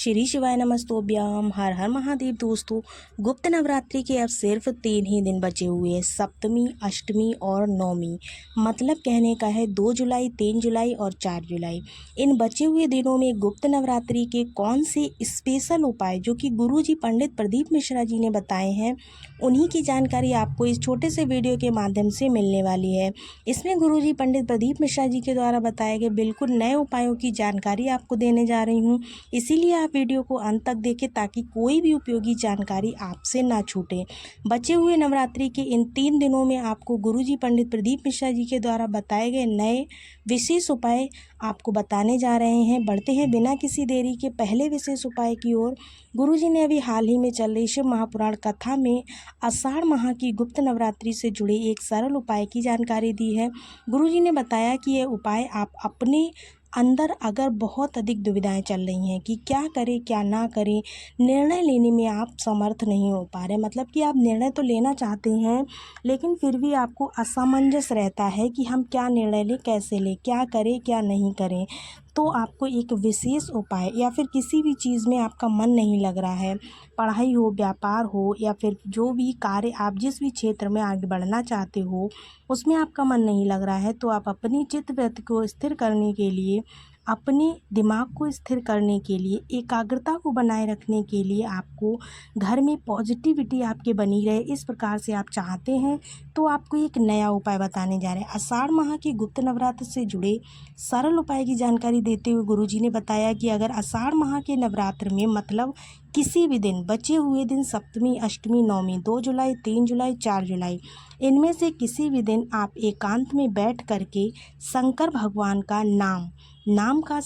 श्री शिवाय नमस्तोभ्यम। हर हर महादेव। दोस्तों, गुप्त नवरात्रि के अब सिर्फ 3 ही दिन बचे हुए हैं, सप्तमी, अष्टमी और नवमी। मतलब कहने का है 2 जुलाई, 3 जुलाई और 4 जुलाई। इन बचे हुए दिनों में गुप्त नवरात्रि के कौन से स्पेशल उपाय जो कि गुरुजी पंडित प्रदीप मिश्रा जी ने बताए हैं, उन्हीं की जानकारी आपको इस छोटे से वीडियो के माध्यम से मिलने वाली है। इसमें गुरुजी पंडित प्रदीप मिश्रा जी के द्वारा बताए गए बिल्कुल नए उपायों की जानकारी आपको देने जा रही हूँ। इसीलिए आप वीडियो को अंत तक देखें ताकि कोई भी उपयोगी जानकारी आपसे ना छूटे। बचे हुए नवरात्रि के इन 3 दिनों में आपको गुरुजी पंडित प्रदीप मिश्रा जी के द्वारा बताए गए नए विशेष उपाय आपको बताने जा रहे हैं। बढ़ते हैं बिना किसी देरी के पहले विशेष उपाय की ओर। गुरुजी ने अभी हाल ही में चल रही शिव महापुराण कथा में आषाढ़ माह की गुप्त नवरात्रि से जुड़े एक सरल उपाय की जानकारी दी है। गुरुजी ने बताया कि यह उपाय आप अपने अंदर अगर बहुत अधिक दुविधाएं चल रही हैं कि क्या करें क्या ना करें, निर्णय लेने में आप समर्थ नहीं हो पा रहे, मतलब कि आप निर्णय तो लेना चाहते हैं लेकिन फिर भी आपको असमंजस रहता है कि हम क्या निर्णय लें, कैसे लें, क्या करें क्या नहीं करें, तो आपको एक विशेष उपाय या फिर किसी भी चीज़ में आपका मन नहीं लग रहा है, पढ़ाई हो, व्यापार हो या फिर जो भी कार्य आप जिस भी क्षेत्र में आगे बढ़ना चाहते हो उसमें आपका मन नहीं लग रहा है, तो आप अपनी चित्तवृत्ति को स्थिर करने के लिए, अपने दिमाग को स्थिर करने के लिए, एकाग्रता को बनाए रखने के लिए आपको घर में पॉजिटिविटी आपके बनी रहे, इस प्रकार से आप चाहते हैं तो आपको एक नया उपाय बताने जा रहे हैं। आषाढ़ माह के गुप्त नवरात्र से जुड़े सरल उपाय की जानकारी देते हुए गुरुजी ने बताया कि अगर आषाढ़ माह के नवरात्र में मतलब किसी भी दिन, बचे हुए दिन सप्तमी, अष्टमी, नवमी, 2 जुलाई, 3 जुलाई, 4 जुलाई, इनमें से किसी भी दिन आप एकांत में बैठ करके शंकर भगवान का नाम का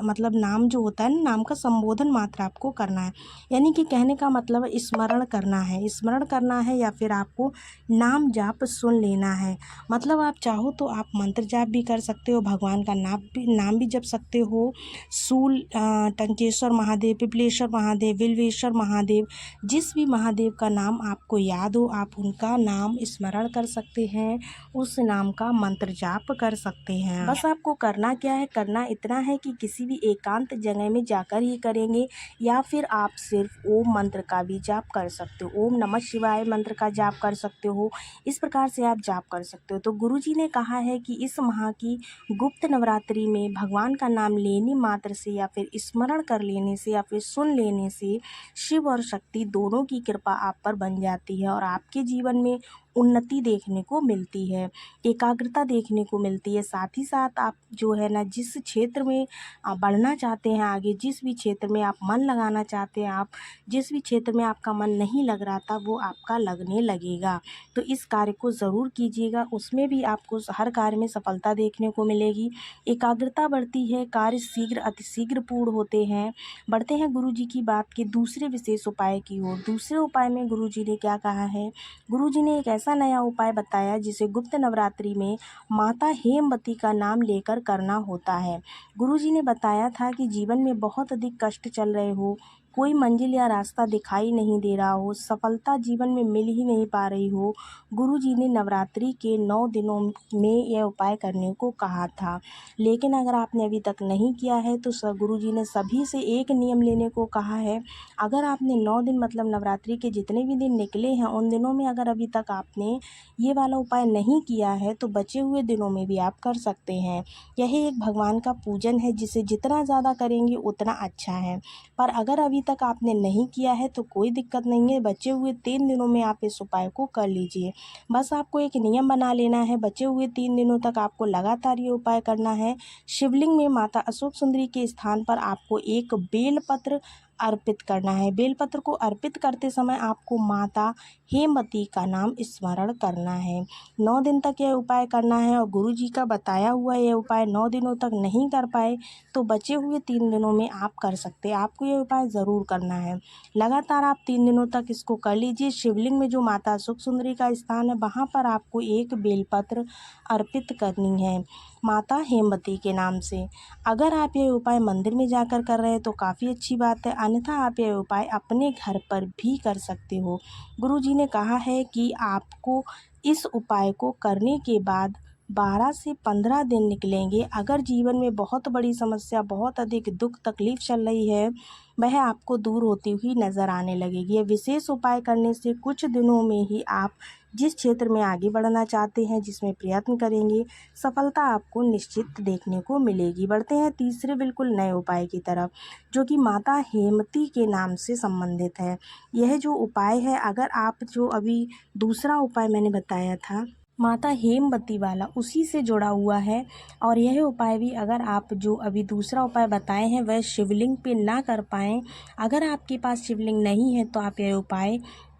मतलब नाम जो होता है ना, नाम का संबोधन मात्र आपको करना है। यानी कि कहने का मतलब स्मरण करना है या फिर आपको नाम जाप सुन लेना है। मतलब आप चाहो तो आप मंत्र जाप भी कर सकते हो, भगवान का नाम भी जप सकते हो। शूल टंकेश्वर महादेव, पिपलेश्वर महादेव, बिल्वेश्वर महादेव, जिस भी महादेव का नाम आपको याद हो आप उनका नाम स्मरण कर सकते हैं, उस नाम का मंत्र जाप कर सकते हैं। बस आपको करना क्या है, करना इतना है कि किसी भी एकांत जगह में जाकर ही करेंगे या फिर आप सिर्फ ओम मंत्र का भी जाप कर सकते हो, ओम नमः शिवाय मंत्र का जाप कर सकते हो। इस प्रकार से आप जाप कर सकते हो। तो गुरुजी ने कहा है कि इस माह की गुप्त नवरात्रि में भगवान का नाम लेने मात्र से या फिर स्मरण कर लेने से या फिर सुन लेने से शिव और शक्ति दोनों की कृपा आप पर बन जाती है और आपके जीवन में उन्नति देखने को मिलती है, एकाग्रता देखने को मिलती है। साथ ही साथ आप जो है ना, जिस क्षेत्र में आप बढ़ना चाहते हैं आगे, जिस भी क्षेत्र में आप मन लगाना चाहते हैं, आप जिस भी क्षेत्र में आपका मन नहीं लग रहा था वो आपका लगने लगेगा। तो इस कार्य को ज़रूर कीजिएगा, उसमें भी आपको हर कार्य में सफलता देखने को मिलेगी, एकाग्रता बढ़ती है, कार्य शीघ्र अतिशीघ्र पूर्ण होते हैं। बढ़ते हैं गुरुजी की बात के दूसरे विशेष उपाय की ओर। दूसरे उपाय में गुरुजी ने क्या कहा है, गुरुजी ने एक ऐसा नया उपाय बताया जिसे गुप्त नवरात्रि में माता हेमवती का नाम लेकर करना होता है। गुरुजी ने बताया था कि जीवन में बहुत अधिक कष्ट चल रहे हो, कोई मंजिल या रास्ता दिखाई नहीं दे रहा हो, सफलता जीवन में मिल ही नहीं पा रही हो, गुरुजी ने नवरात्रि के 9 दिनों में यह उपाय करने को कहा था। लेकिन अगर आपने अभी तक नहीं किया है तो गुरुजी ने सभी से एक नियम लेने को कहा है। अगर आपने 9 दिन मतलब नवरात्रि के जितने भी दिन निकले हैं उन दिनों में अगर अभी तक आपने ये वाला उपाय नहीं किया है तो बचे हुए दिनों में भी आप कर सकते हैं। यह एक भगवान का पूजन है जिसे जितना ज़्यादा करेंगे उतना अच्छा है। पर अगर अभी तक आपने नहीं किया है तो कोई दिक्कत नहीं है, बचे हुए 3 दिनों में आप इस उपाय को कर लीजिए। बस आपको एक नियम बना लेना है, बचे हुए 3 दिनों तक आपको लगातार ये उपाय करना है। शिवलिंग में माता अशोक सुंदरी के स्थान पर आपको एक बेलपत्र अर्पित करना है। बेलपत्र को अर्पित करते समय आपको माता हेमवती का नाम स्मरण करना है। 9 दिन तक यह उपाय करना है और गुरुजी का बताया हुआ यह उपाय 9 दिनों तक नहीं कर पाए तो बचे हुए 3 दिनों में आप कर सकते हैं। आपको यह उपाय ज़रूर करना है। लगातार आप 3 दिनों तक इसको कर लीजिए। शिवलिंग में जो माता अशोक सुंदरी का स्थान है वहाँ पर आपको एक बेलपत्र अर्पित करनी है माता हेमवती के नाम से। अगर आप ये उपाय मंदिर में जाकर कर रहे हैं तो काफ़ी अच्छी बात है, अन्यथा आप ये उपाय अपने घर पर भी कर सकते हो। गुरुजी ने कहा है कि आपको इस उपाय को करने के बाद 12 से 15 दिन निकलेंगे। अगर जीवन में बहुत बड़ी समस्या, बहुत अधिक दुख तकलीफ चल रही है, वह आपको दूर होती हुई नज़र आने लगेगी। ये विशेष उपाय करने से कुछ दिनों में ही आप जिस क्षेत्र में आगे बढ़ना चाहते हैं, जिसमें प्रयत्न करेंगे, सफलता आपको निश्चित देखने को मिलेगी। बढ़ते हैं तीसरे बिल्कुल नए उपाय की तरफ, जो कि माता हेमवती के नाम से संबंधित है। यह जो उपाय है, अगर आप जो अभी दूसरा उपाय मैंने बताया था माता हेमवती वाला, उसी से जुड़ा हुआ है। और यह उपाय भी अगर आप जो अभी दूसरा उपाय बताए हैं वह शिवलिंग पे ना कर पाएँ, अगर आपके पास शिवलिंग नहीं है तो आप यह उपाय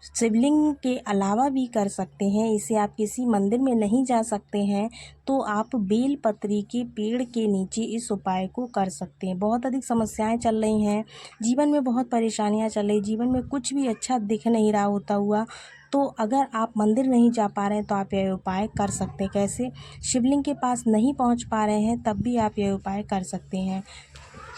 शिवलिंग के अलावा भी कर सकते हैं। इसे आप किसी मंदिर में नहीं जा सकते हैं तो आप बेलपत्री के पेड़ के नीचे इस उपाय को कर सकते हैं। बहुत अधिक समस्याएं चल रही हैं, जीवन में बहुत परेशानियां चल रही, जीवन में कुछ भी अच्छा दिख नहीं रहा होता हुआ, तो अगर आप मंदिर नहीं जा पा रहे हैं तो आप यह उपाय कर सकते हैं। कैसे? शिवलिंग के पास नहीं पहुंच पा रहे हैं तब भी आप यह उपाय कर सकते हैं।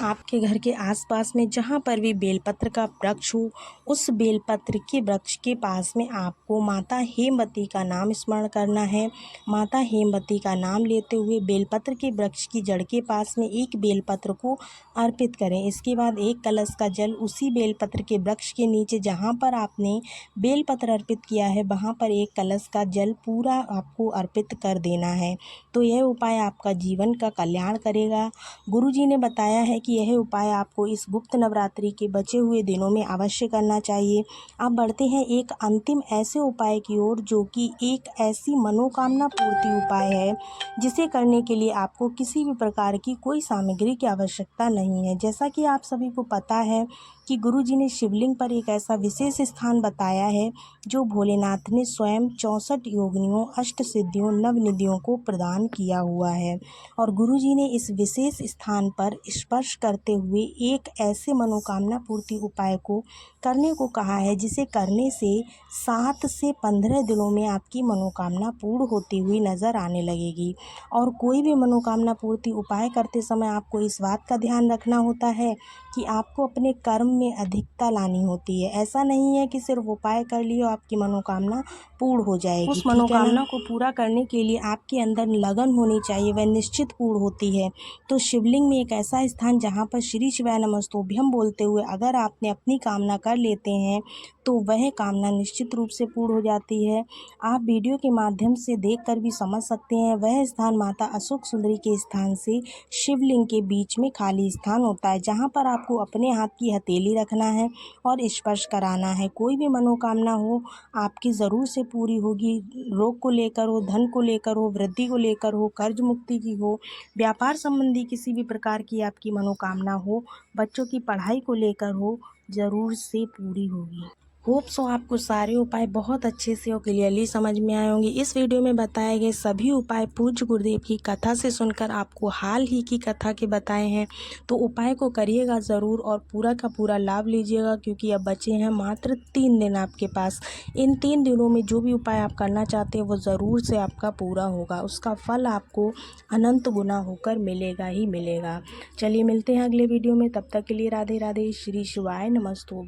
आपके घर के आसपास में जहाँ पर भी बेलपत्र का वृक्ष हो, उस बेलपत्र के वृक्ष के पास में आपको माता हेमवती का नाम स्मरण करना है। माता हेमवती का नाम लेते हुए बेलपत्र के वृक्ष की जड़ के पास में एक बेलपत्र को अर्पित करें। इसके बाद एक कलश का जल उसी बेलपत्र के वृक्ष के नीचे जहाँ पर आपने बेलपत्र अर्पित किया है, वहाँ पर एक कलश का जल पूरा आपको अर्पित कर देना है। तो यह उपाय आपका जीवन का कल्याण करेगा। गुरुजी ने बताया है कि यह उपाय आपको इस गुप्त नवरात्रि के बचे हुए दिनों में अवश्य करना चाहिए। अब बढ़ते हैं एक अंतिम ऐसे उपाय की ओर, जो कि एक ऐसी मनोकामना पूर्ति उपाय है जिसे करने के लिए आपको किसी भी प्रकार की कोई सामग्री की आवश्यकता नहीं है। जैसा कि आप सभी को पता है कि गुरुजी ने शिवलिंग पर एक ऐसा विशेष स्थान बताया है जो भोलेनाथ ने स्वयं 64 योगिनियों, अष्ट सिद्धियों, नवनिधियों को प्रदान किया हुआ है। और गुरुजी ने इस विशेष स्थान पर स्पर्श करते हुए एक ऐसे मनोकामना पूर्ति उपाय को करने को कहा है जिसे करने से 7 से 15 दिनों में आपकी मनोकामना पूर्ण होती हुई नज़र आने लगेगी। और कोई भी मनोकामना पूर्ति उपाय करते समय आपको इस बात का ध्यान रखना होता है कि आपको अपने कर्म में अधिकता लानी होती है। ऐसा नहीं है कि सिर्फ उपाय कर लिए और आपकी मनोकामना पूर्ण हो जाएगी। उस मनोकामना को पूरा करने के लिए आपके अंदर लगन होनी चाहिए, वह निश्चित पूर्ण होती है। तो शिवलिंग में एक ऐसा स्थान जहाँ पर श्री शिवाय नमस्तुभ्यम बोलते हुए अगर आपने अपनी कामना कर लेते हैं तो वह कामना निश्चित रूप से पूर्ण हो जाती है। आप वीडियो के माध्यम से देखकर भी समझ सकते हैं। वह स्थान माता अशोक सुंदरी के स्थान से शिवलिंग के बीच में खाली स्थान होता है, जहाँ पर आपको अपने हाथ की हथेली रखना है और स्पर्श कराना है। कोई भी मनोकामना हो आपकी ज़रूर से पूरी होगी। रोग को लेकर हो, धन को लेकर हो, वृद्धि को लेकर हो, कर्ज मुक्ति की हो, व्यापार संबंधी किसी भी प्रकार की आपकी मनोकामना हो, बच्चों की पढ़ाई को लेकर हो, ज़रूर से पूरी होगी। होप सो आपको सारे उपाय बहुत अच्छे से और क्लियरली समझ में आए होंगे। इस वीडियो में बताए गए सभी उपाय पूज्य गुरुदेव की कथा से सुनकर आपको हाल ही की कथा के बताए हैं, तो उपाय को करिएगा ज़रूर और पूरा का पूरा लाभ लीजिएगा, क्योंकि अब बचे हैं मात्र 3 दिन आपके पास। इन 3 दिनों में जो भी उपाय आप करना चाहते हैं वो ज़रूर से आपका पूरा होगा, उसका फल आपको अनंत गुना होकर मिलेगा ही मिलेगा। चलिए मिलते हैं अगले वीडियो में, तब तक के लिए राधे राधे, श्री शिवाय नमस्तुभ्यं।